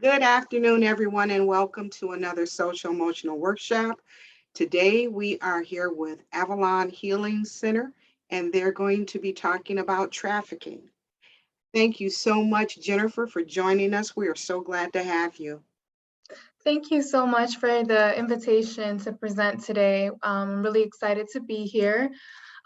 Good afternoon, everyone, and welcome to another social emotional workshop. Today, we are here with Avalon Healing Center, and they're going to be talking about trafficking. Thank you so much, Jennifer, for joining us. We are so glad to have you. Thank you so much for the invitation to present today. I'm really excited to be here.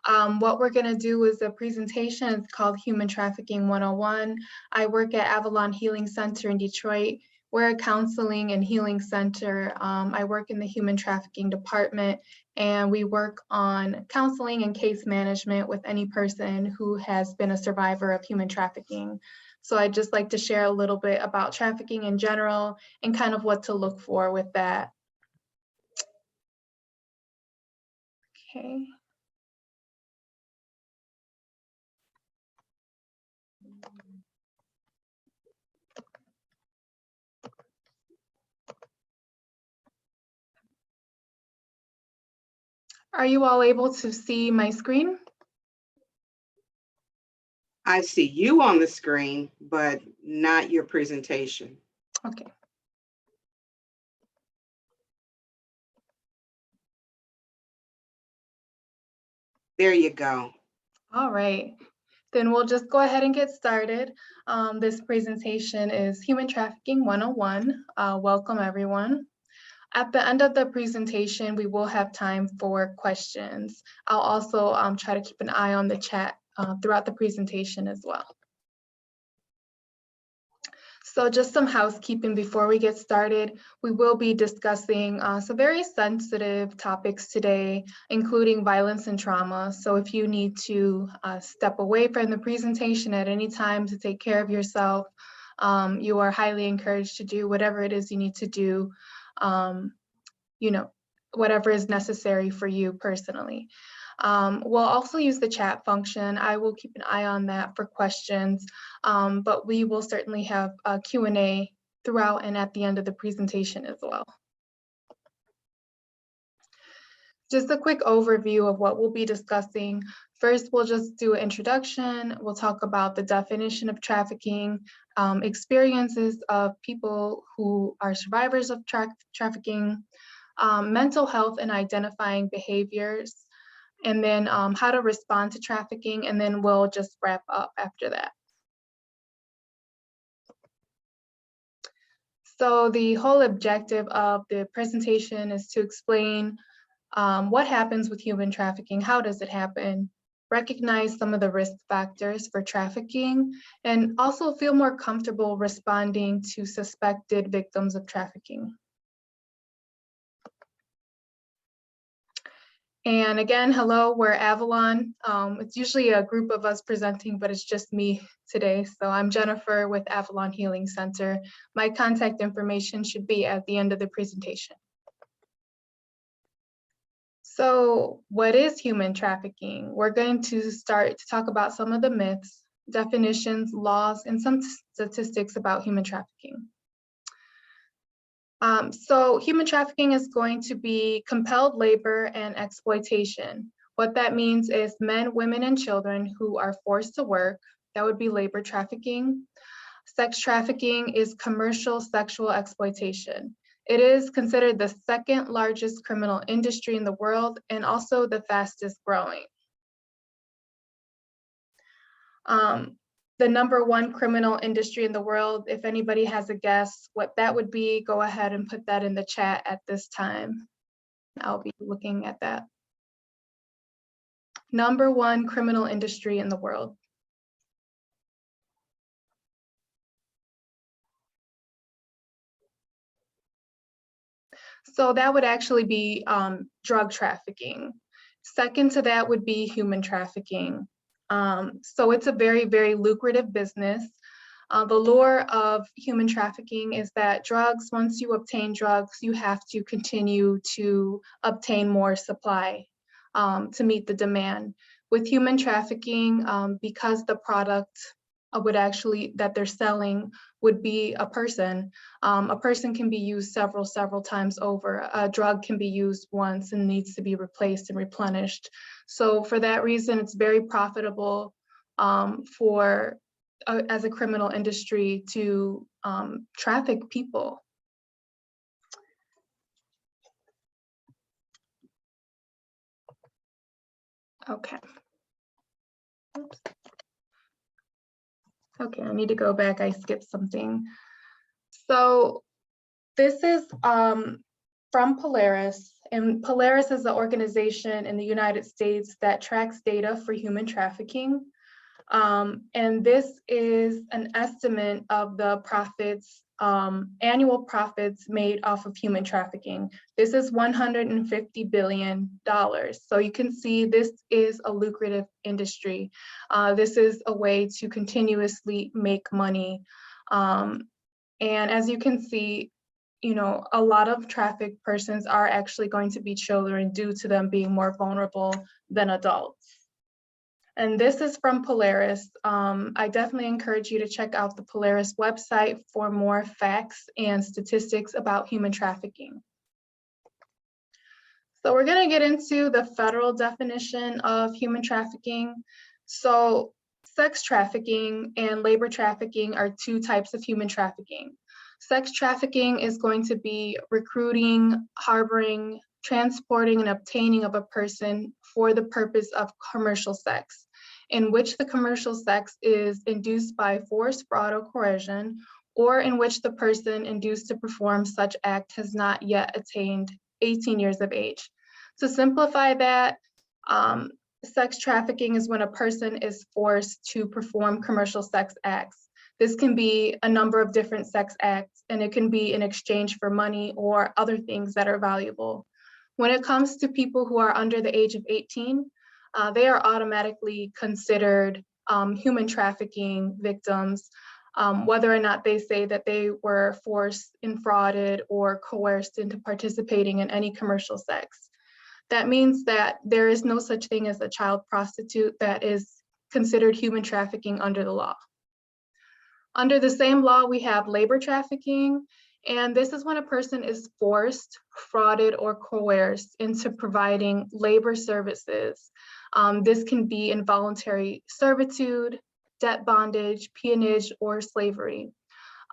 What we're going to do is a presentation. It's called Human Trafficking 101. I work at Avalon Healing Center in Detroit. We're a counseling and healing center. I work in the human trafficking department, and we work on counseling and case management with any person who has been a survivor of human trafficking. So I'd just like to share a little bit about trafficking in general and kind of what to look for with that. Okay. Are you all able to see my screen? I see you on the screen, but not your presentation. Okay. There you go. All right. Then we'll just go ahead and get started. This presentation is Human Trafficking 101. Welcome, everyone. At the end of the presentation, we will have time for questions. I'll also try to keep an eye on the chat throughout the presentation as well. So just some housekeeping before we get started. We will be discussing some very sensitive topics today, including violence and trauma. So if you need to step away from the presentation at any time to take care of yourself, you are highly encouraged to do whatever it is you need to do, whatever is necessary for you personally. We'll also use the chat function. I will keep an eye on that for questions, but we will certainly have a Q&A throughout and at the end of the presentation as well. Just a quick overview of what we'll be discussing. First, we'll just do an introduction. We'll talk about the definition of trafficking, experiences of people who are survivors of trafficking, mental health and identifying behaviors, and then how to respond to trafficking, and then we'll just wrap up after that. So the whole objective of the presentation is to explain what happens with human trafficking, how does it happen, recognize some of the risk factors for trafficking, and also feel more comfortable responding to suspected victims of trafficking. And again, hello, we're Avalon. It's usually a group of us presenting, but it's just me today. So I'm Jennifer with Avalon Healing Center. My contact information should be at the end of the presentation. So what is human trafficking? We're going to start to talk about some of the myths, definitions, laws, and some statistics about human trafficking. So human trafficking is going to be compelled labor and exploitation. What that means is men, women, and children who are forced to work. That would be labor trafficking. Sex trafficking is commercial sexual exploitation. It is considered the second largest criminal industry in the world and also the fastest growing. The #1 criminal industry in the world, if anybody has a guess what that would be, go ahead and put that in the chat at this time. I'll be looking at that. #1 criminal industry in the world. So that would actually be drug trafficking. Second to that would be human trafficking. So it's a very, very lucrative business. The lure of human trafficking is that drugs, once you obtain drugs, you have to continue to obtain more supply to meet the demand. With human trafficking, because the product that they're selling would be a person can be used several times over. A drug can be used once and needs to be replaced and replenished. So for that reason, it's very profitable for as a criminal industry to traffic people. Okay. Oops. Okay, I need to go back. I skipped something. So this is from Polaris, and Polaris is the organization in the United States that tracks data for human trafficking. And this is an estimate of the profits, annual profits made off of human trafficking. This is $150 billion. So you can see this is a lucrative industry. This is a way to continuously make money. And as you can see, you know, a lot of trafficked persons are actually going to be children due to them being more vulnerable than adults. And this is from Polaris. I definitely encourage you to check out the Polaris website for more facts and statistics about human trafficking. So we're going to get into the federal definition of human trafficking. So sex trafficking and labor trafficking are two types of human trafficking. Sex trafficking is going to be recruiting, harboring, transporting, and obtaining of a person for the purpose of commercial sex, in which the commercial sex is induced by force, fraud, or coercion, or in which the person induced to perform such act has not yet attained 18 years of age. To simplify that, sex trafficking is when a person is forced to perform commercial sex acts. This can be a number of different sex acts, and it can be in exchange for money or other things that are valuable. When it comes to people who are under the age of 18, they are automatically considered human trafficking victims, whether or not they say that they were forced, defrauded, or coerced into participating in any commercial sex. That means that there is no such thing as a child prostitute that is considered human trafficking under the law. Under the same law, we have labor trafficking, and this is when a person is forced, frauded, or coerced into providing labor services. This can be involuntary servitude, debt bondage, peonage, or slavery.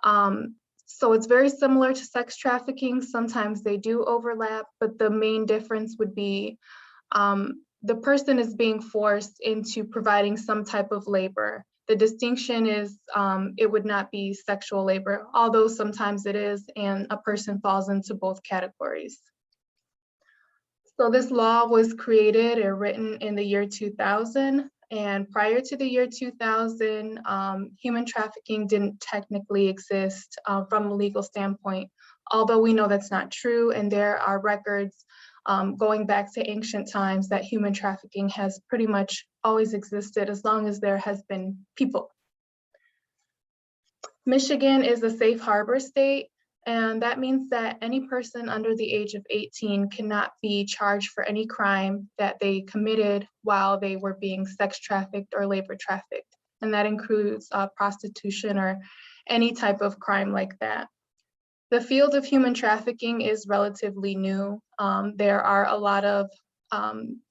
So it's very similar to sex trafficking. Sometimes they do overlap, but the main difference would be the person is being forced into providing some type of labor. The distinction is it would not be sexual labor, although sometimes it is, and a person falls into both categories. So this law was created or written in the year 2000, and prior to the year 2000, human trafficking didn't technically exist from a legal standpoint, although we know that's not true, and there are records going back to ancient times that human trafficking has pretty much always existed as long as there has been people. Michigan is a safe harbor state, and that means that any person under the age of 18 cannot be charged for any crime that they committed while they were being sex trafficked or labor trafficked. And that includes prostitution or any type of crime like that. The field of human trafficking is relatively new. There are a lot of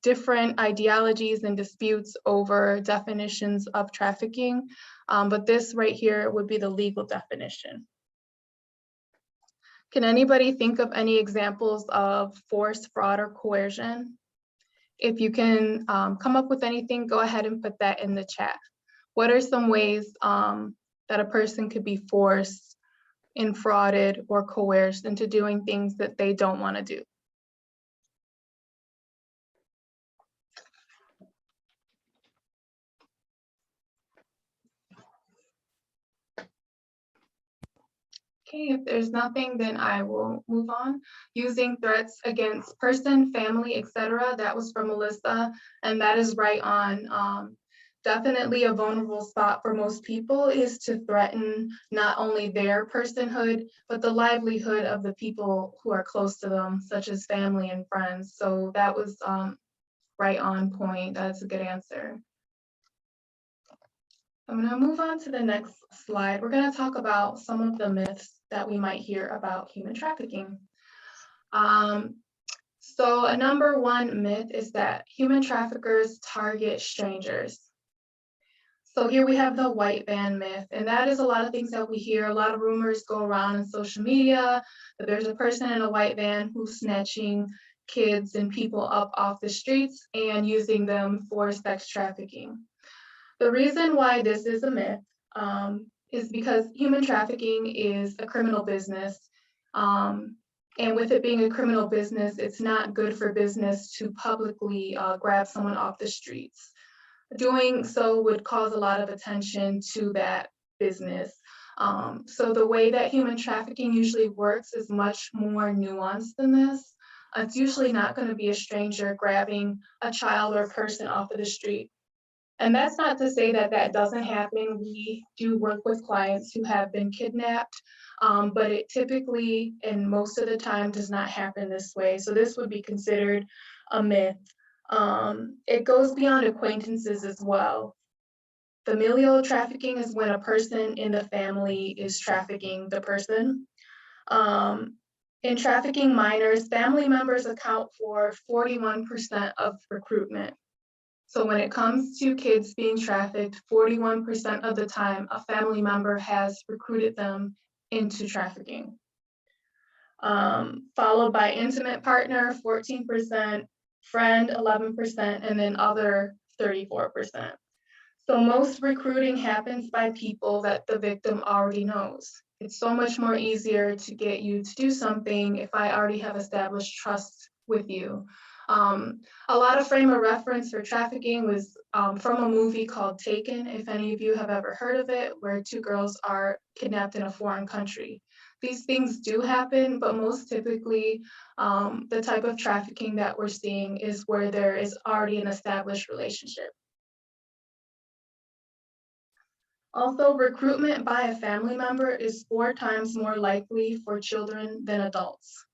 different ideologies and disputes over definitions of trafficking, but this right here would be the legal definition. Can anybody think of any examples of force, fraud, or coercion? If you can come up with anything, go ahead and put that in the chat. What are some ways that a person could be forced, defrauded, or coerced into doing things that they don't want to do? Okay, if there's nothing, then I will move on. Using threats against person, family, etc. That was from Melissa, and that is right on. Definitely a vulnerable spot for most people is to threaten not only their personhood, but the livelihood of the people who are close to them, such as family and friends. So that was right on point. That's a good answer. I'm going to move on to the next slide. We're going to talk about some of the myths that we might hear about human trafficking. So a number one myth is that human traffickers target strangers. So here we have the white van myth, and that is a lot of things that we hear. A lot of rumors go around in social media that there's a person in a white van who's snatching kids and people up off the streets and using them for sex trafficking. The reason why this is a myth is because human trafficking is a criminal business. And with it being a criminal business, it's not good for business to publicly grab someone off the streets. Doing so would cause a lot of attention to that business. So the way that human trafficking usually works is much more nuanced than this. It's usually not going to be a stranger grabbing a child or a person off of the street. And that's not to say that that doesn't happen. We do work with clients who have been kidnapped, but it typically and most of the time does not happen this way. So this would be considered a myth. It goes beyond acquaintances as well. Familial trafficking is when a person in the family is trafficking the person. In trafficking minors, family members account for 41% of recruitment. So when it comes to kids being trafficked, 41% of the time, a family member has recruited them into trafficking. Followed by intimate partner, 14%, friend, 11%, and then other, 34%. So most recruiting happens by people that the victim already knows. It's so much more easier to get you to do something if I already have established trust with you. A lot of frame of reference for trafficking was from a movie called Taken, if any of you have ever heard of it, where two girls are kidnapped in a foreign country. These things do happen, but most typically, the type of trafficking that we're seeing is where there is already an established relationship. Also, recruitment by a family member is 4 times more likely for children than adults.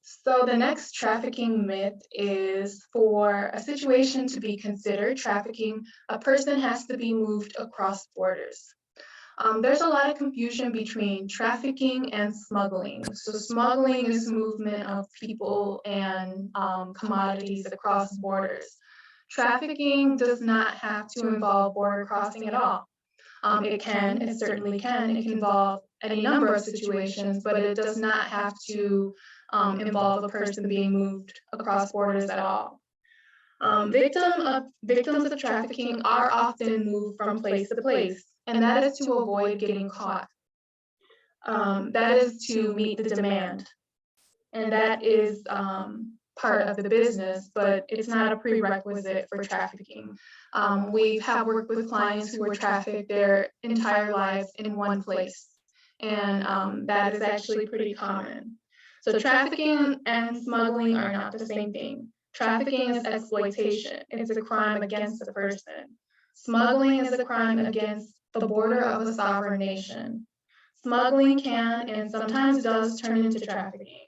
So the next trafficking myth is for a situation to be considered trafficking, a person has to be moved across borders. There's a lot of confusion between trafficking and smuggling. So smuggling is movement of people and commodities across borders. Trafficking does not have to involve border crossing at all. It certainly can. It can involve any number of situations, but it does not have to involve a person being moved across borders at all. Victims of trafficking are often moved from place to place, and that is to avoid getting caught. That is to meet the demand, and that is part of the business, but it's not a prerequisite for trafficking. We have worked with clients who were trafficked their entire lives in one place, and that is actually pretty common. So trafficking and smuggling are not the same thing. Trafficking is exploitation. It's a crime against a person. Smuggling is a crime against the border of a sovereign nation. Smuggling can and sometimes does turn into trafficking.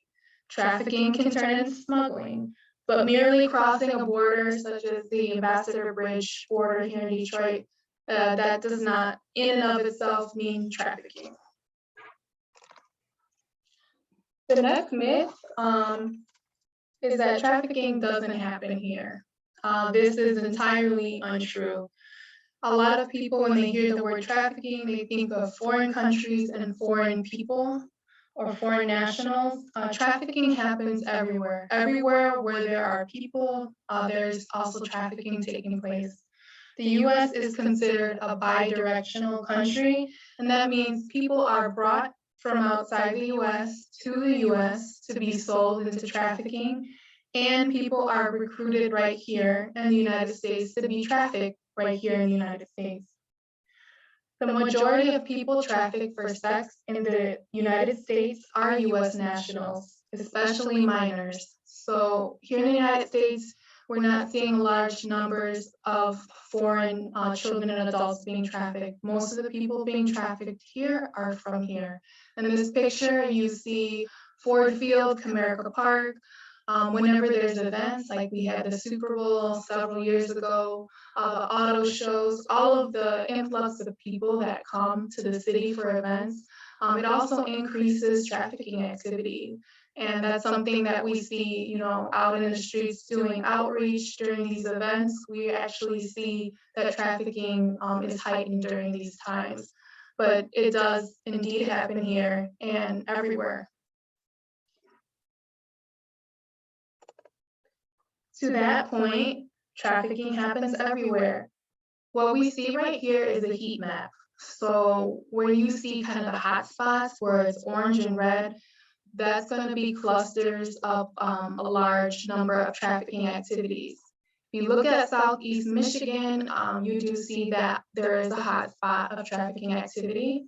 Trafficking can turn into smuggling, but merely crossing a border such as the Ambassador Bridge border here in Detroit, that does not in and of itself mean trafficking. The next myth is that trafficking doesn't happen here. This is entirely untrue. A lot of people, when they hear the word trafficking, they think of foreign countries and foreign people or foreign nationals. Trafficking happens everywhere. Everywhere where there are people, there's also trafficking taking place. The US is considered a bi-directional country, and that means people are brought from outside the US to the US to be sold into trafficking, and people are recruited right here in the United States to be trafficked right here in the United States. The majority of people trafficked for sex in the United States are US nationals, especially minors. So here in the United States, we're not seeing large numbers of foreign children and adults being trafficked. Most of the people being trafficked here are from here. And in this picture, you see Ford Field, Comerica Park. Whenever there's events, like we had the Super Bowl several years ago, the auto shows, all of the influx of people that come to the city for events, it also increases trafficking activity. And that's something that we see, out in the streets doing outreach during these events. We actually see that trafficking is heightened during these times. But it does indeed happen here and everywhere. To that point, trafficking happens everywhere. What we see right here is a heat map. So where you see kind of the hot spots where it's orange and red, that's going to be clusters of a large number of trafficking activities. If you look at Southeast Michigan, you do see that there is a hot spot of trafficking activity.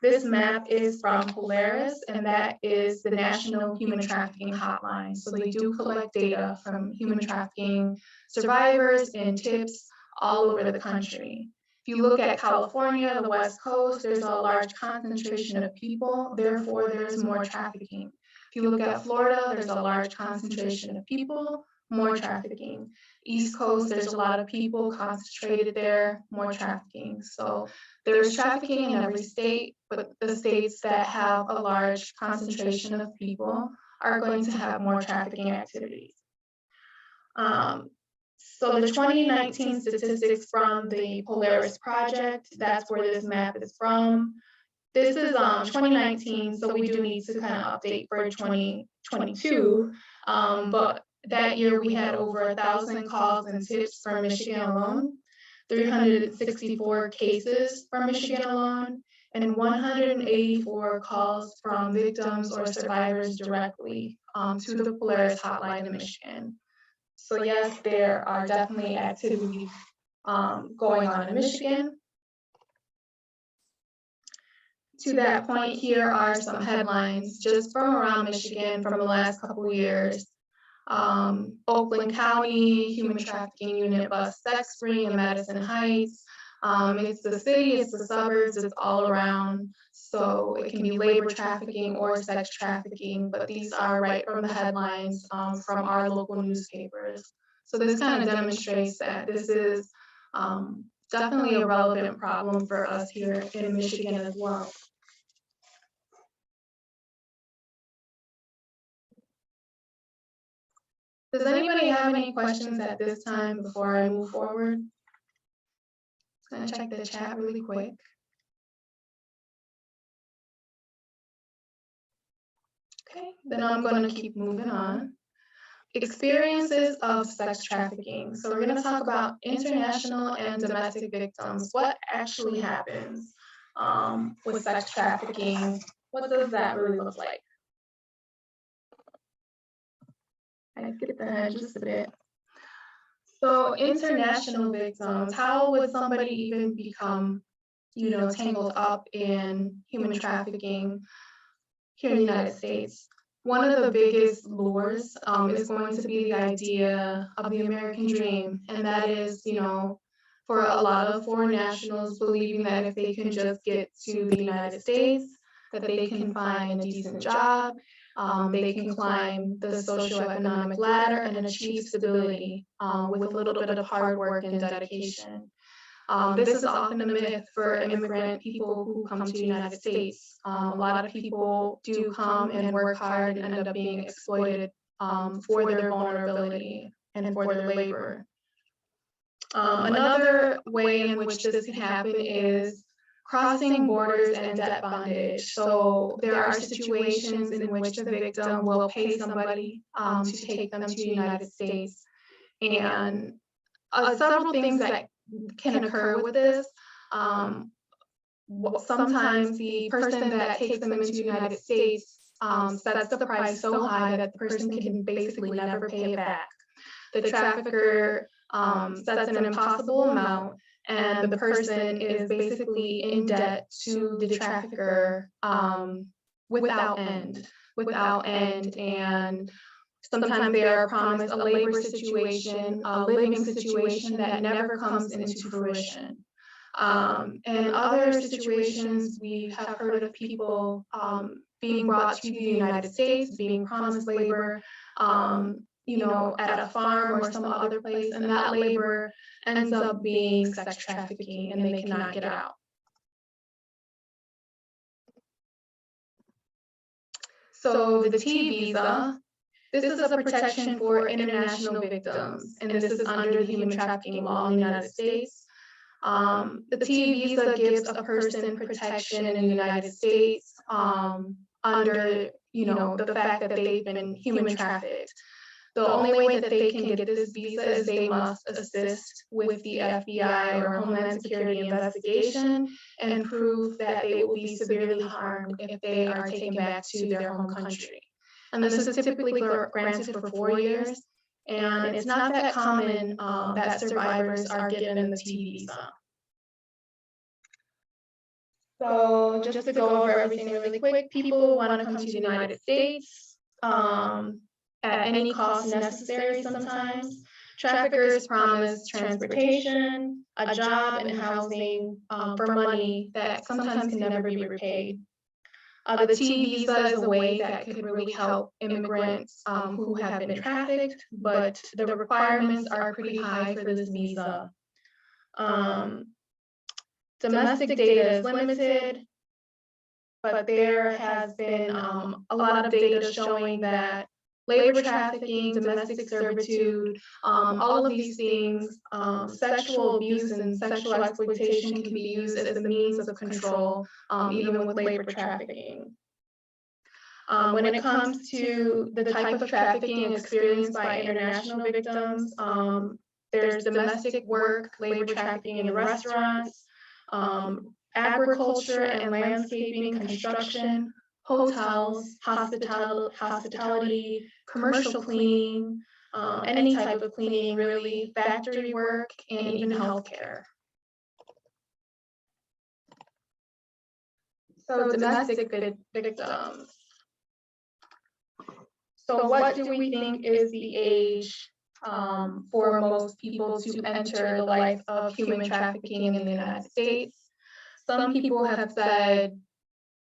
This map is from Polaris, and that is the National Human Trafficking Hotline. So they do collect data from human trafficking survivors and tips all over the country. If you look at California, the West Coast, there's a large concentration of people, therefore there's more trafficking. If you look at Florida, there's a large concentration of people, more trafficking. East Coast, there's a lot of people concentrated there, more trafficking. So there's trafficking in every state, but the states that have a large concentration of people are going to have more trafficking activities. So the 2019 statistics from the Polaris project, that's where this map is from. This is 2019, so we do need to kind of update for 2022. But that year we had over 1,000 calls and tips from Michigan alone, 364 cases from Michigan alone, and 184 calls from victims or survivors directly to the Polaris hotline in Michigan. So yes, there are definitely activities going on in Michigan. To that point, here are some headlines just from around Michigan from the last couple of years. Oakland County, Human Trafficking Unit bust sex ring in Madison Heights. It's the city, it's the suburbs, it's all around. So it can be labor trafficking or sex trafficking, but these are right from the headlines from our local newspapers. So this kind of demonstrates that this is definitely a relevant problem for us here in Michigan as well. Does anybody have any questions at this time before I move forward? I'm gonna check the chat really quick. Okay, then I'm gonna keep moving on. Experiences of sex trafficking. So we're gonna talk about international and domestic victims. What actually happens with sex trafficking? What does that really look like? I skipped ahead just a bit. So international victims, how would somebody even become, tangled up in human trafficking here in the United States? One of the biggest lures is going to be the idea of the American dream, and that is, for a lot of foreign nationals believing that if they can just get to the United States, that they can find a decent job, they can climb the socioeconomic ladder and achieve stability with a little bit of hard work and dedication. This is often a myth for immigrant people who come to the United States. A lot of people do come and work hard and end up being exploited for their vulnerability and for their labor. Another way in which this can happen is crossing borders and debt bondage. So there are situations in which the victim will pay somebody to take them to the United States. And several things that can occur with this. Sometimes the person that takes them into the United States sets the price so high that the person can basically never pay it back. The trafficker sets an impossible amount, and the person is basically in debt to the trafficker without end. And sometimes they are promised a labor situation, a living situation that never comes into fruition. In other situations, we have heard of people being brought to the United States, being promised labor, at a farm or some other place, and that labor ends up being sex trafficking and they cannot get out. So the T visa, this is a protection for international victims, and this is under the human trafficking law in the United States. The T visa gives a person protection in the United States under, the fact that they've been human trafficked. The only way that they can get this visa is they must assist with the FBI or Homeland Security investigation and prove that they will be severely harmed if they are taken back to their home country. And this is typically granted for 4 years, and it's not that common that survivors are given the T visa. So just to go over everything really quick, people want to come to the United States at any cost necessary sometimes. Traffickers promise transportation, a job, and housing for money that sometimes can never be repaid. The T visa is a way that could really help immigrants who have been trafficked, but the requirements are pretty high for this visa. Domestic data is limited, but there has been a lot of data showing that labor trafficking, domestic servitude, all of these things, sexual abuse and sexual exploitation can be used as a means of control, even with labor trafficking. When it comes to the type of trafficking experienced by international victims, there's domestic work, labor trafficking in restaurants, agriculture and landscaping, construction, hotels, hospitality, commercial cleaning, any type of cleaning really, factory work, and even healthcare. So domestic victims. So what do we think is the age for most people to enter the life of human trafficking in the United States? Some people have said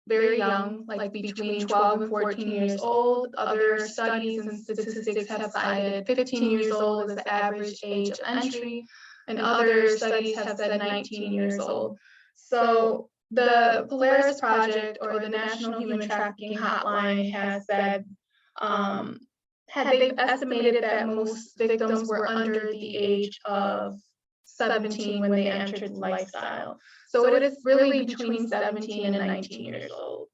very young, like between 12 and 14 years old. Other studies and statistics have cited 15 years old as the average age of entry, and other studies have said 19 years old. So the Polaris Project, or the National Human Trafficking Hotline, has said they've estimated that most victims were under the age of 17 when they entered the lifestyle. So it is really between 17 and 19 years old.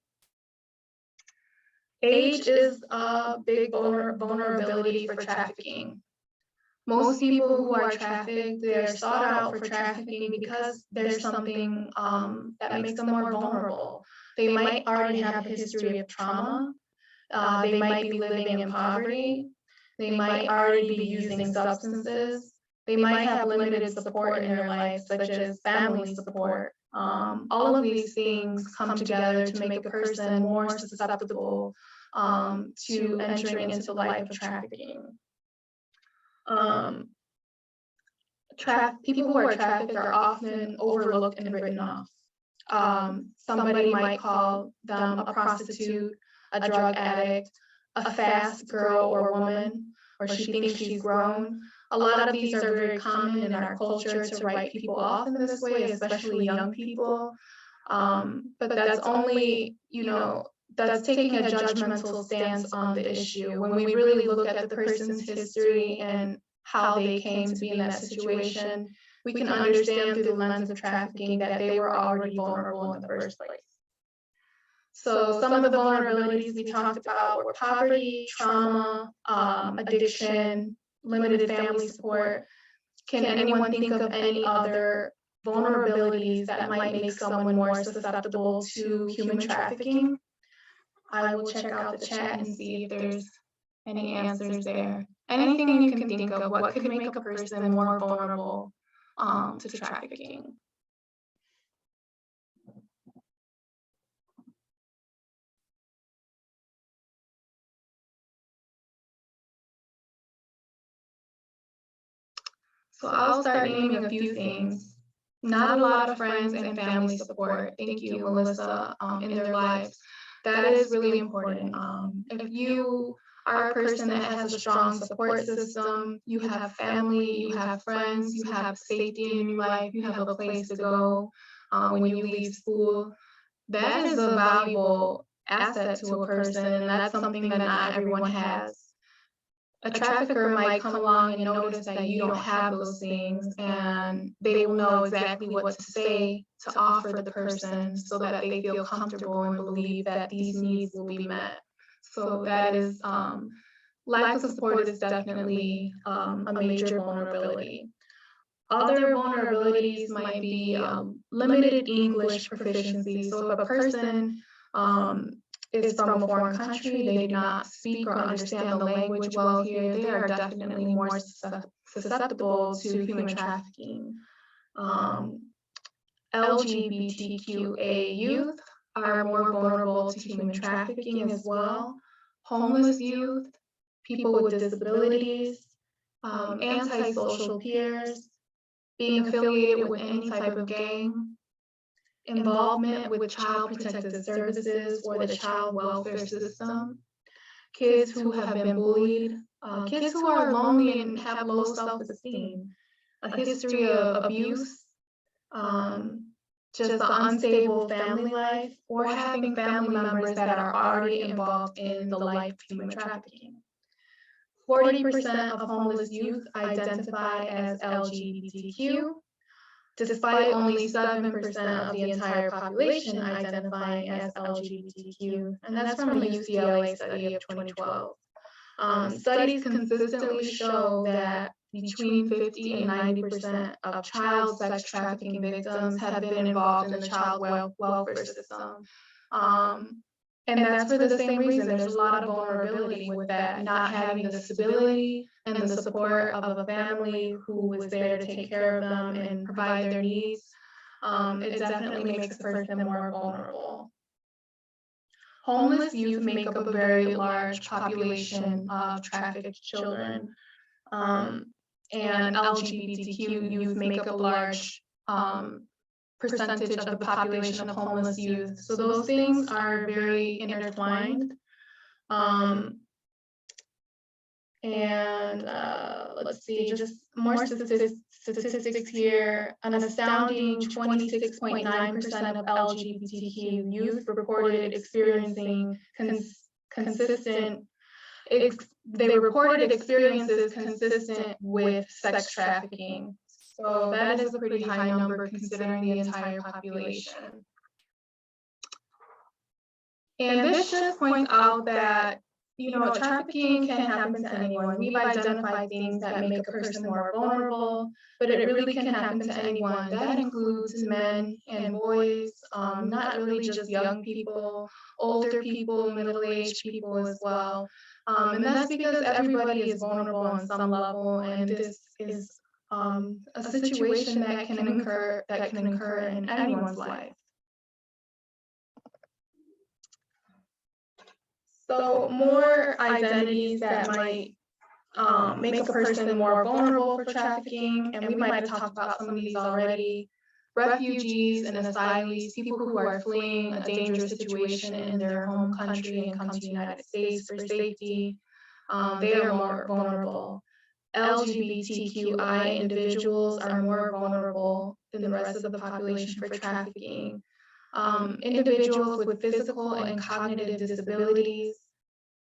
Age is a big vulnerability for trafficking. Most people who are trafficked, they're sought out for trafficking because there's something that makes them more vulnerable. They might already have a history of trauma. They might be living in poverty. They might already be using substances. They might have limited support in their life, such as family support. All of these things come together to make a person more susceptible to entering into the life of trafficking. People who are trafficked are often overlooked and written off. Somebody might call them a prostitute, a drug addict, a fast girl or woman, or she thinks she's grown. A lot of these are very common in our culture to write people off in this way, especially young people. But that's only, that's taking a judgmental stance on the issue. When we really look at the person's history and how they came to be in that situation, we can understand through the lens of trafficking that they were already vulnerable in the first place. So some of the vulnerabilities we talked about were poverty, trauma, addiction, limited family support. Can anyone think of any other vulnerabilities that might make someone more susceptible to human trafficking? I will check out the chat and see if there's any answers there. Anything you can think of, what could make a person more vulnerable to trafficking? So I'll start naming a few things. Not a lot of friends and family support. Thank you, Melissa, in their lives. That is really important. If you are a person that has a strong support system, you have family, you have friends, you have safety in your life, you have a place to go when you leave school, that is a valuable asset to a person, and that's something that not everyone has. A trafficker might come along and notice that you don't have those things, and they will know exactly what to say to offer the person so that they feel comfortable and believe that these needs will be met. So that is, lack of support is definitely a major vulnerability. Other vulnerabilities might be limited English proficiency. So if a person is from a foreign country, they do not speak or understand the language well here, they are definitely more susceptible to human trafficking. LGBTQA youth are more vulnerable to human trafficking as well. Homeless youth, people with disabilities, antisocial peers, being affiliated with any type of gang, involvement with child protective services or the child welfare system, kids who have been bullied, kids who are lonely and have low self-esteem, a history of abuse, just the unstable family life, or having family members that are already involved in the life of human trafficking. 40% of homeless youth identify as LGBTQ, despite only 7% of the entire population identifying as LGBTQ, and that's from a UCLA study of 2012. Studies consistently show that between 50 and 90% of child sex trafficking victims have been involved in the child welfare system. And that's for the same reason. There's a lot of vulnerability with that, not having the stability and the support of a family who was there to take care of them and provide their needs. It definitely makes the person more vulnerable. Homeless youth make up a very large population of trafficked children, and LGBTQ youth make up a large percentage of the population of homeless youth. So those things are very intertwined. Let's see, just more statistics here. An astounding 26.9% of LGBTQ youth reported experiencing they reported experiences consistent with sex trafficking. So that is a pretty high number considering the entire population. And this just points out that, trafficking can happen to anyone. We've identified things that make a person more vulnerable, but it really can happen to anyone. That includes men and boys, not really just young people, older people, middle-aged people as well. And that's because everybody is vulnerable on some level, and this is a situation that can occur in anyone's life. So more identities that might make a person more vulnerable for trafficking, and we might have talked about some of these already. Refugees and asylees, people who are fleeing a dangerous situation in their home country and come to the United States for safety, they are more vulnerable. LGBTQI individuals are more vulnerable than the rest of the population for trafficking. Individuals with physical and cognitive disabilities,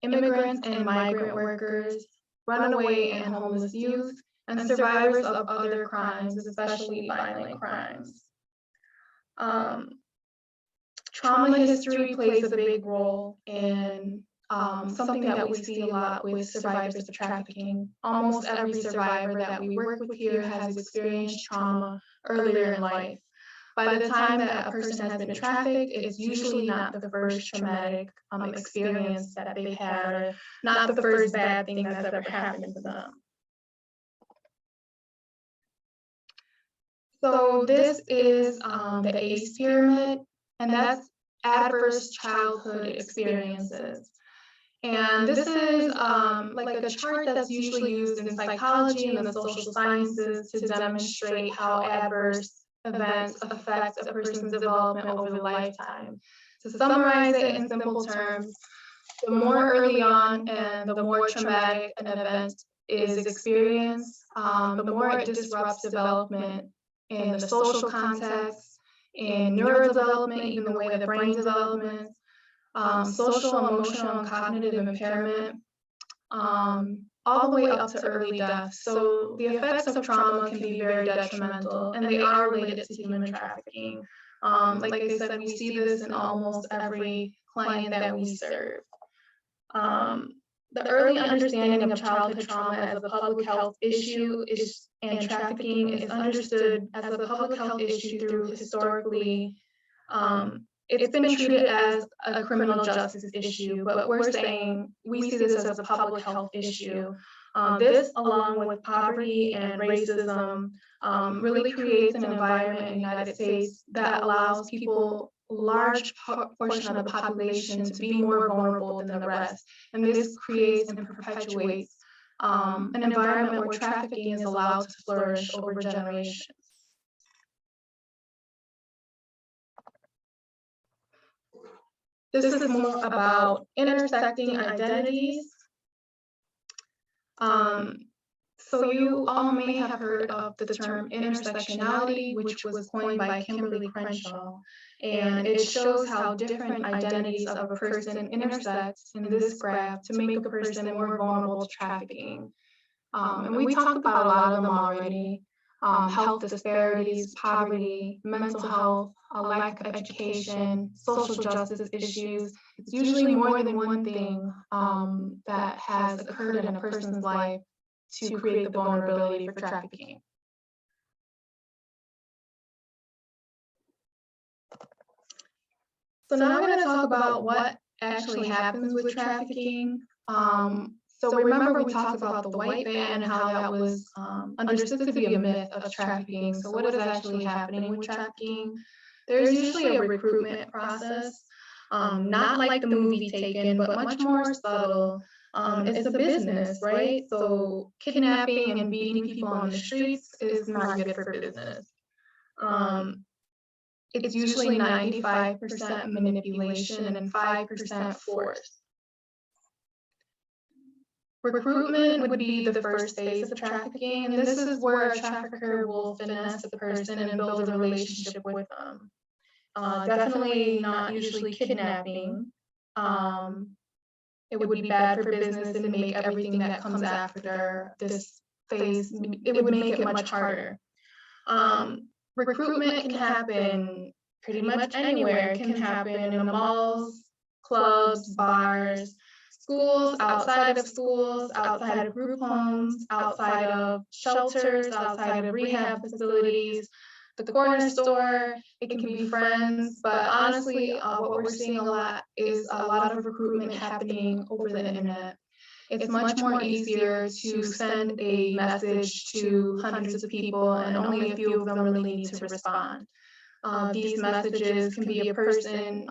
immigrants and migrant workers, runaway and homeless youth, and survivors of other crimes, especially violent crimes. Trauma history plays a big role in something that we see a lot with survivors of trafficking. Almost every survivor that we work with here has experienced trauma earlier in life. By the time that a person has been trafficked, it's usually not the first traumatic experience that they've had, or not the first bad thing that's ever happened to them. So this is the ACE pyramid, and that's adverse childhood experiences. And this is like a chart that's usually used in psychology and the social sciences to demonstrate how adverse events affect a person's development over the lifetime. To summarize it in simple terms, the more early on and the more traumatic an event is experienced, the more it disrupts development in the social context, in neurodevelopment, even the way the brain development, social, emotional, and cognitive impairment, all the way up to early death. So the effects of trauma can be very detrimental, and they are related to human trafficking. Like I said, we see this in almost every client that we serve. The early understanding of childhood trauma as a public health issue and trafficking is understood as a public health issue through historically, it's been treated as a criminal justice issue, but we're saying we see this as a public health issue. This, along with poverty and racism, really creates an environment in the United States that allows people, a large portion of the population, to be more vulnerable than the rest. And this creates and perpetuates an environment where trafficking is allowed to flourish over generations. This is more about intersecting identities. So you all may have heard of the term intersectionality, which was coined by Kimberly Crenshaw, and it shows how different identities of a person intersect in this graph to make a person more vulnerable to trafficking. And we talked about a lot of them already. Health disparities, poverty, mental health, a lack of education, social justice issues. It's usually more than one thing that has occurred in a person's life to create the vulnerability for trafficking. So now I'm going to talk about what actually happens with trafficking. So remember we talked about the white van and how that was understood to be a myth of trafficking. So what is actually happening with trafficking? There's usually a recruitment process, not like the movie Taken, but much more subtle. It's a business, right? So kidnapping and beating people on the streets is not good for business. It's usually 95% manipulation and 5% force. Recruitment would be the first phase of trafficking, and this is where a trafficker will finesse the person and build a relationship with them. Definitely not usually kidnapping. It would be bad for business and make everything that comes after this phase, it would make it much harder. Recruitment can happen pretty much anywhere. It can happen in the malls, clubs, bars, schools, outside of group homes, outside of shelters, outside of rehab facilities, the corner store. It can be friends, but honestly, what we're seeing a lot is a lot of recruitment happening over the internet. It's much more easier to send a message to hundreds of people, and only a few of them really need to respond. These messages can be a person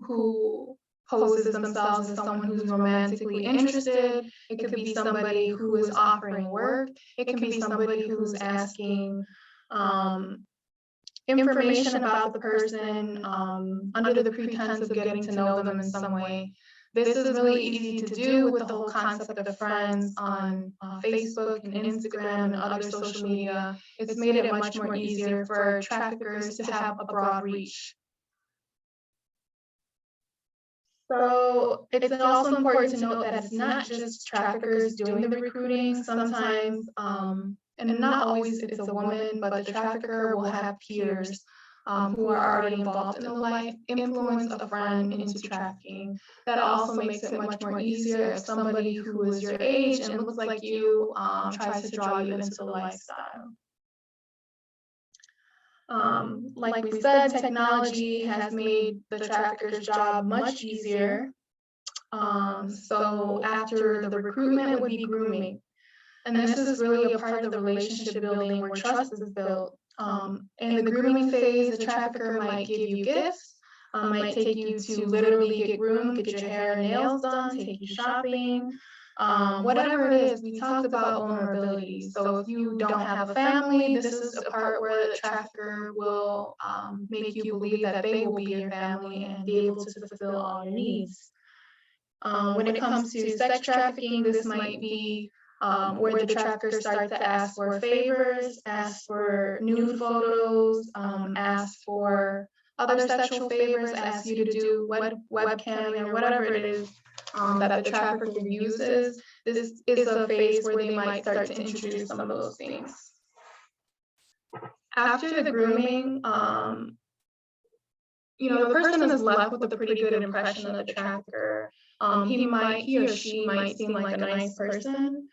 who poses themselves as someone who's romantically interested. It could be somebody who is offering work. It can be somebody who's asking information about the person under the pretense of getting to know them in some way. This is really easy to do with the whole concept of friends on Facebook and Instagram and other social media. It's made it much more easier for traffickers to have a broad reach. So it's also important to note that it's not just traffickers doing the recruiting. Sometimes, and not always, it's a woman, but the trafficker will have peers who are already involved in the life, influence a friend into trafficking. That also makes it much more easier if somebody who is your age and looks like you tries to draw you into the lifestyle. Like we said, technology has made the trafficker's job much easier. So after the recruitment would be grooming. And this is really a part of the relationship building where trust is built. In the grooming phase, the trafficker might give you gifts, might take you to literally get groomed, get your hair and nails done, take you shopping. Whatever it is, we talked about vulnerabilities. So if you don't have a family, this is a part where the trafficker will make you believe that they will be your family and be able to fulfill all your needs. When it comes to sex trafficking, this might be where the trafficker starts to ask for favors, ask for nude photos, ask for other sexual favors, ask you to do webcamming or whatever it is that the trafficker uses. This is a phase where they might start to introduce some of those things. After the grooming, the person is left with a pretty good impression of the trafficker. He or she might seem like a nice person.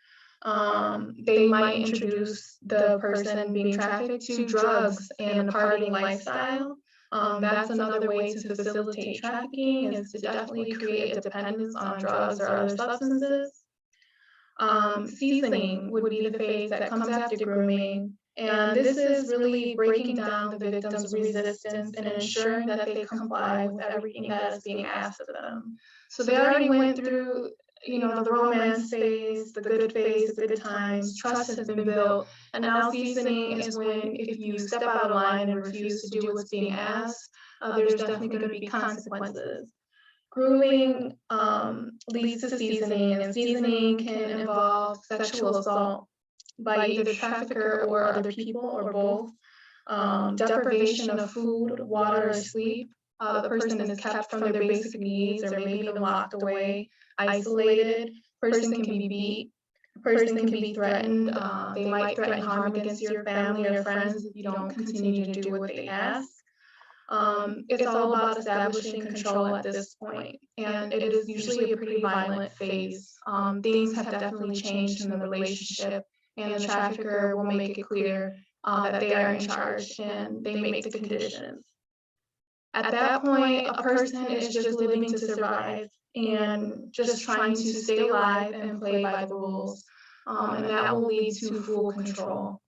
They might introduce the person being trafficked to drugs and the partying lifestyle. That's another way to facilitate trafficking, is to definitely create a dependence on drugs or other substances. Seasoning would be the phase that comes after grooming. And this is really breaking down the victim's resistance and ensuring that they comply with everything that is being asked of them. So they already went through, the romance phase, the good phase, the good times, trust has been built. And now seasoning is when, if you step out of line and refuse to do what's being asked, there's definitely going to be consequences. Grooming leads to seasoning, and seasoning can involve sexual assault by either the trafficker or other people or both, deprivation of food, water, or sleep. The person is kept from their basic needs or maybe even locked away, isolated. Person can be beat. Person can be threatened. They might threaten harm against your family or friends if you don't continue to do what they ask. It's all about establishing control at this point, and it is usually a pretty violent phase. Things have definitely changed in the relationship, and the trafficker will make it clear that they are in charge and they make the conditions. At that point, a person is just living to survive and just trying to stay alive and play by the rules, and that will lead to full control.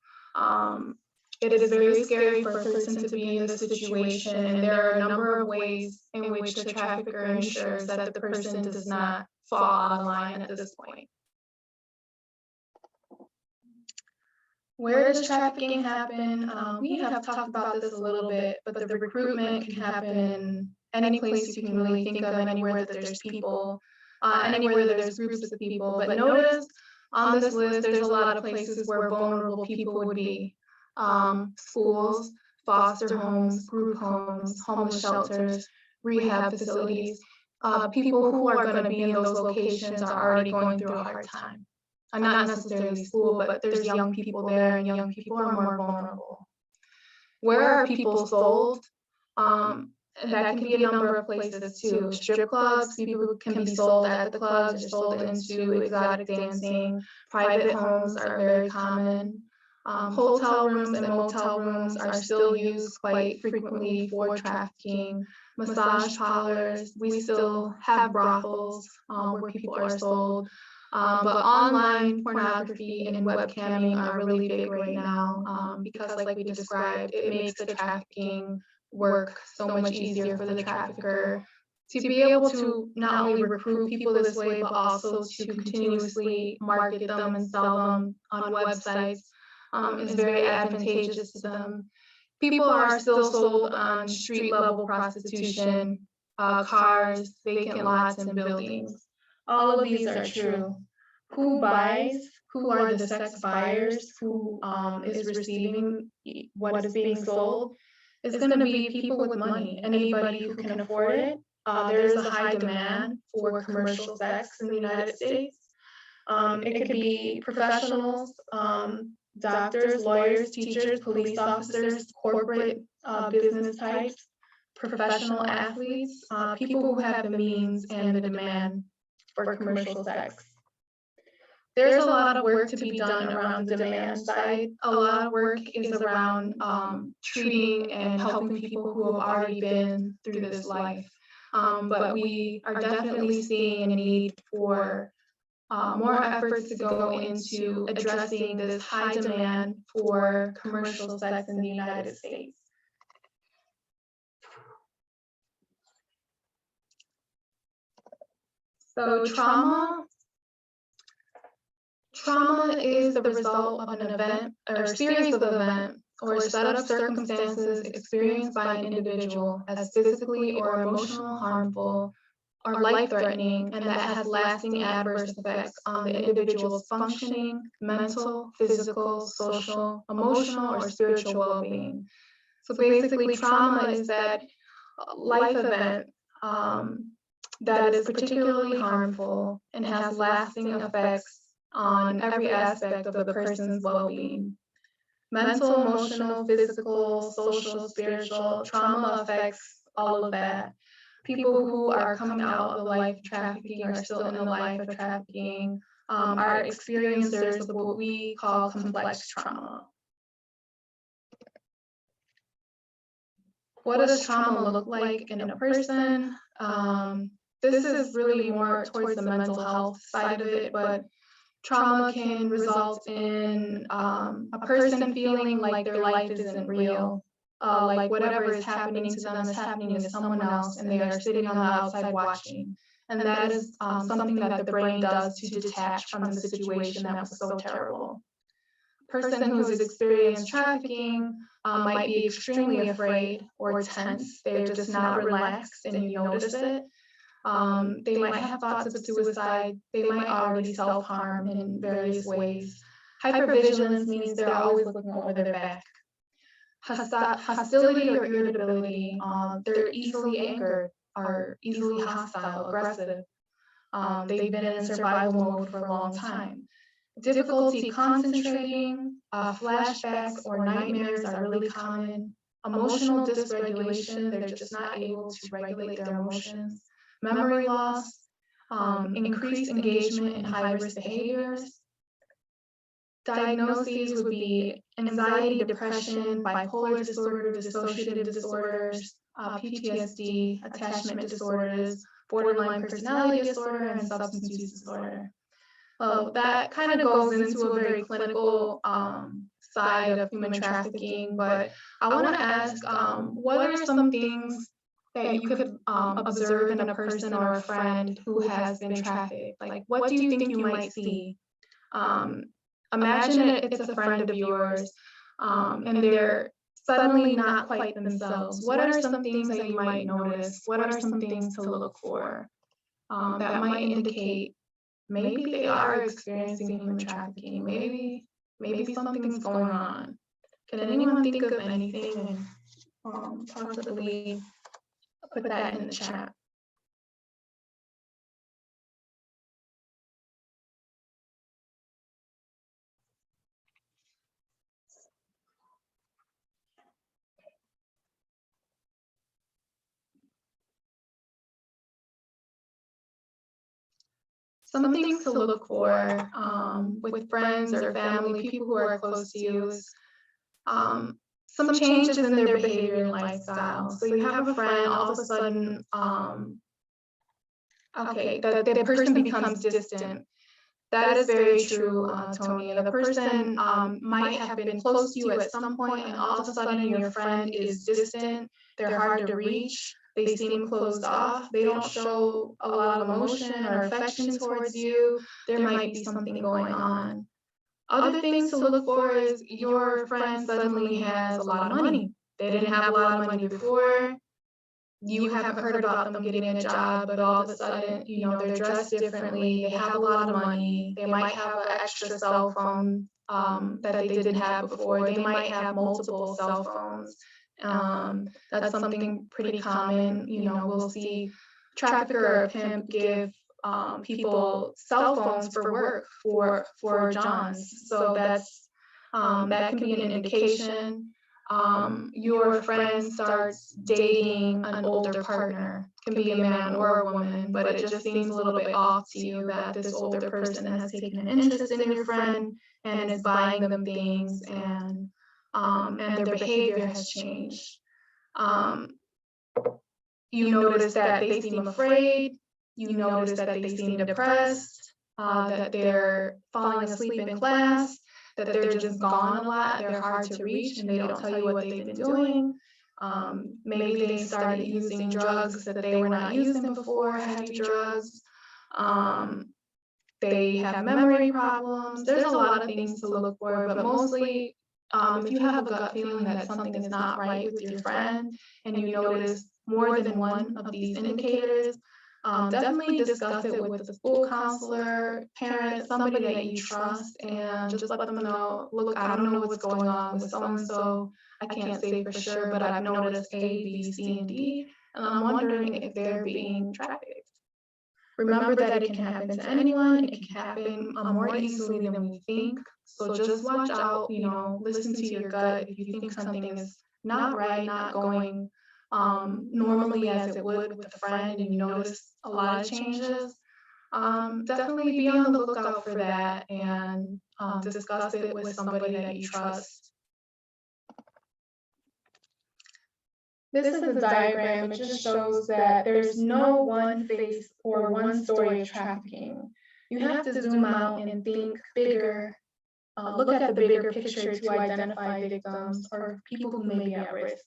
It is very scary for a person to be in this situation, and there are a number of ways in which the trafficker ensures that the person does not fall out of line at this point. Where does trafficking happen? We have talked about this a little bit, but the recruitment can happen in any place you can really think of, anywhere that there's people, anywhere that there's groups of people. But notice on this list, there's a lot of places where vulnerable people would be. Schools, foster homes, group homes, homeless shelters, rehab facilities. People who are going to be in those locations are already going through a hard time. Not necessarily school, but there's young people there, and young people are more vulnerable. Where are people sold? That can be a number of places too. Strip clubs, people can be sold at the clubs, or sold into exotic dancing. Private homes are very common. Hotel rooms and motel rooms are still used quite frequently for trafficking. Massage parlors, we still have brothels where people are sold. But online pornography and webcamming are really big right now because, like we described, it makes the trafficking work so much easier for the trafficker to be able to not only recruit people this way, but also to continuously market them and sell them on websites is very advantageous to them. People are still sold on street level prostitution, cars, vacant lots, and buildings. All of these are true. Who buys? Who are the sex buyers? Who is receiving what is being sold? It's going to be people with money, anybody who can afford it. There's a high demand for commercial sex in the United States. It could be professionals, doctors, lawyers, teachers, police officers, corporate business types, professional athletes, people who have the means and the demand for commercial sex. There's a lot of work to be done around the demand side. A lot of work is around treating and helping people who have already been through this life. But we are definitely seeing a need for more efforts to go into addressing this high demand for commercial sex in the United States. So trauma is the result of an event or a series of events or a set of circumstances experienced by an individual as physically or emotionally harmful or life-threatening, and that has lasting adverse effects on the individual's functioning, mental, physical, social, emotional, or spiritual well-being. So basically, trauma is that life event that is particularly harmful and has lasting effects on every aspect of the person's well-being. Mental, emotional, physical, social, spiritual, trauma affects all of that. People who are coming out of the life of trafficking are still in the life of trafficking, are experiencers of what we call complex trauma. What does trauma look like in a person? This is really more towards the mental health side of it, but trauma can result in a person feeling like their life isn't real, like whatever is happening to them is happening to someone else, and they are sitting on the outside watching. And that is something that the brain does to detach from the situation that was so terrible. A person who has experienced trafficking might be extremely afraid or tense. They're just not relaxed, and you notice it. They might have thoughts of suicide. They might already self-harm in various ways. Hypervigilance means they're always looking over their back. Hostility or irritability, they're easily angered, are easily hostile, aggressive. They've been in survival mode for a long time. Difficulty concentrating, flashbacks or nightmares are really common. Emotional dysregulation, they're just not able to regulate their emotions. Memory loss, increased engagement in high-risk behaviors. Diagnoses would be anxiety, depression, bipolar disorder, dissociative disorders, PTSD, attachment disorders, borderline personality disorder, and substance use disorder. Well, that kind of goes into a very clinical side of human trafficking, but I want to ask, what are some things that you could observe in a person or a friend who has been trafficked? Like, what do you think you might see? Imagine it's a friend of yours, and they're suddenly not quite themselves. What are some things that you might notice? What are some things to look for that might indicate maybe they are experiencing human trafficking? Maybe something's going on. Can anyone think of anything and possibly put that in the chat? Some things to look for with friends or family, people who are close to you, is some changes in their behavior and lifestyle. So you have a friend, all of a sudden, the person becomes distant. That is very true, Tony. The person might have been close to you at some point, and all of a sudden your friend is distant. They're hard to reach. They seem closed off. They don't show a lot of emotion or affection towards you. There might be something going on. Other things to look for is your friend suddenly has a lot of money. They didn't have a lot of money before. You haven't heard about them getting a job, but all of a sudden, they're dressed differently. They have a lot of money. They might have an extra cell phone that they didn't have before. They might have multiple cell phones. That's something pretty common. We'll see trafficker or pimp give people cell phones for work for Johns. So that's that can be an indication. Your friend starts dating an older partner. It can be a man or a woman, but it just seems a little bit off to you that this older person has taken an interest in your friend and is buying them things, and their behavior has changed. You notice that they seem afraid. You notice that they seem depressed, that they're falling asleep in class, that they're just gone a lot, they're hard to reach, and they don't tell you what they've been doing. Maybe they started using drugs that they were not using before, heavy drugs. They have memory problems. There's a lot of things to look for, but mostly, if you have a gut feeling that something is not right with your friend and you notice more than one of these indicators, definitely discuss it with the school counselor, parent, somebody that you trust, and just let them know, look, I don't know what's going on with so-and-so. I can't say for sure, but I've noticed A, B, C, and D. and I'm wondering if they're being trafficked. Remember that it can happen to anyone. It can happen more easily than we think. So just watch out, listen to your gut. If you think something is not right, not going normally as it would with a friend, and you notice a lot of changes, definitely be on the lookout for that and discuss it with somebody that you trust. This is a diagram. It just shows that there's no one face or one story of trafficking. You have to zoom out and think bigger, look at the bigger picture to identify victims or people who may be at risk.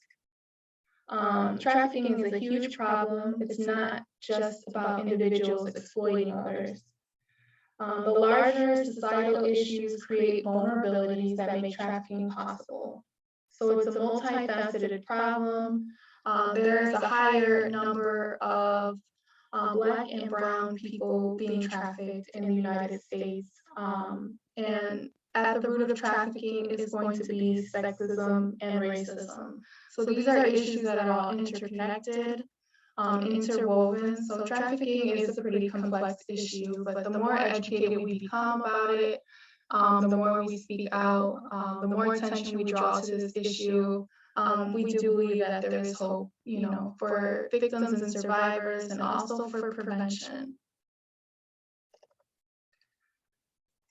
Trafficking is a huge problem. It's not just about individuals exploiting others. The larger societal issues create vulnerabilities that make trafficking possible. So it's a multifaceted problem. There's a higher number of Black and brown people being trafficked in the United States. And at the root of trafficking is going to be sexism and racism. So these are issues that are all interconnected, interwoven. So trafficking is a pretty complex issue, but the more educated we become about it, the more we speak out, the more attention we draw to this issue, we do believe that there is hope, for victims and survivors, and also for prevention.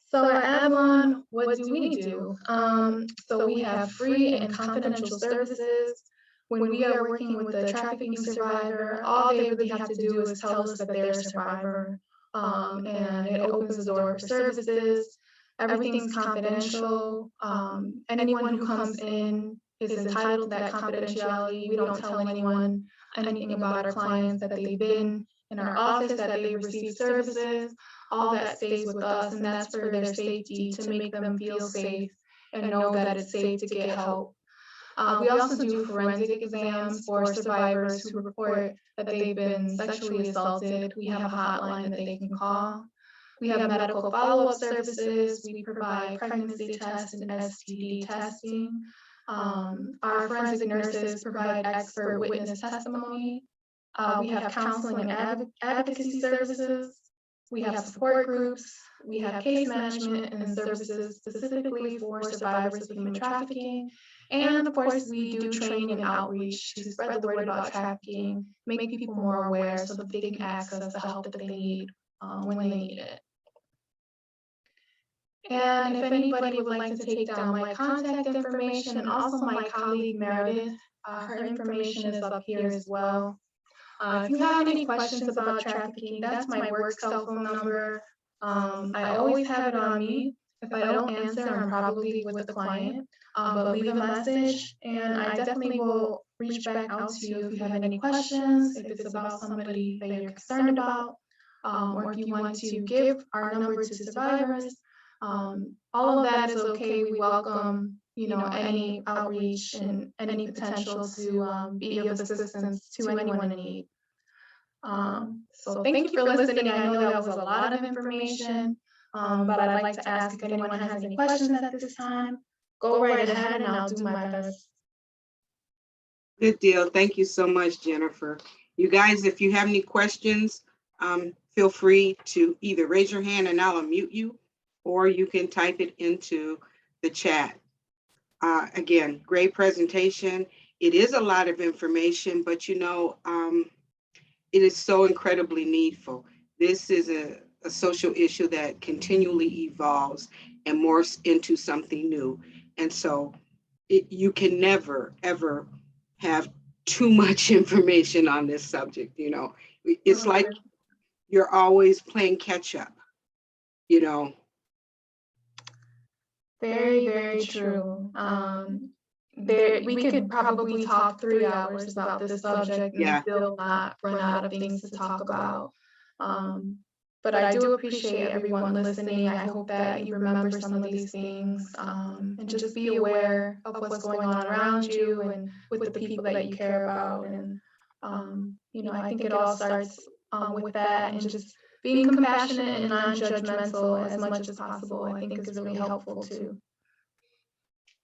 So at Avalon, what do we do? So we have free and confidential services. When we are working with a trafficking survivor, all they really have to do is tell us that they're a survivor, and it opens the door for services. Everything's confidential. Anyone who comes in is entitled to that confidentiality. We don't tell anyone anything about our clients, that they've been in our office, that they've received services. All that stays with us, and that's for their safety, to make them feel safe and know that it's safe to get help. We also do forensic exams for survivors who report that they've been sexually assaulted. We have a hotline that they can call. We have medical follow-up services. We provide pregnancy tests and STD testing. Our forensic nurses provide expert witness testimony. We have counseling and advocacy services. We have support groups. We have case management and services specifically for survivors of human trafficking. And of course, we do training and outreach to spread the word about trafficking, make people more aware so that they can access the help that they need when they need it. And if anybody would like to take down my contact information, and also my colleague Meredith, her information is up here as well. If you have any questions about trafficking, that's my work cell phone number. I always have it on me. If I don't answer, I'm probably with the client, but leave a message, and I definitely will reach back out to you if you have any questions, if it's about somebody that you're concerned about, or if you want to give our number to survivors. All of that is okay. We welcome, any outreach and any potential to be of assistance to anyone in need. So thank you for listening. I know that was a lot of information, but I'd like to ask if anyone has any questions at this time. Go right ahead and I'll do my best. Good deal. Thank you so much, Jennifer. You guys, if you have any questions, feel free to either raise your hand and I'll unmute you, or you can type it into the chat. Again, great presentation. It is a lot of information, but it is so incredibly needful. This is a social issue that continually evolves and morphs into something new. And so you can never, ever have too much information on this subject. It's like you're always playing catch up, Very, very true. We could probably talk 3 hours about this subject and still not run out of things to talk about. But I do appreciate everyone listening. I hope that you remember some of these things, and just be aware of what's going on around you and with the people that you care about. And I think it all starts with that, and just being compassionate and non-judgmental as much as possible, I think is really helpful too.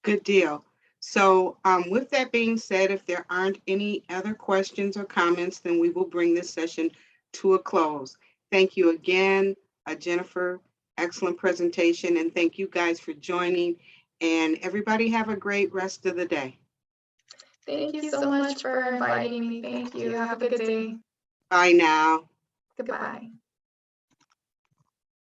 Good deal. So with that being said, if there aren't any other questions or comments, then we will bring this session to a close. Thank you again, Jennifer. Excellent presentation. And thank you guys for joining. And everybody have a great rest of the day. Thank you so much for inviting me. Thank you. Have a good day. Bye now. Goodbye.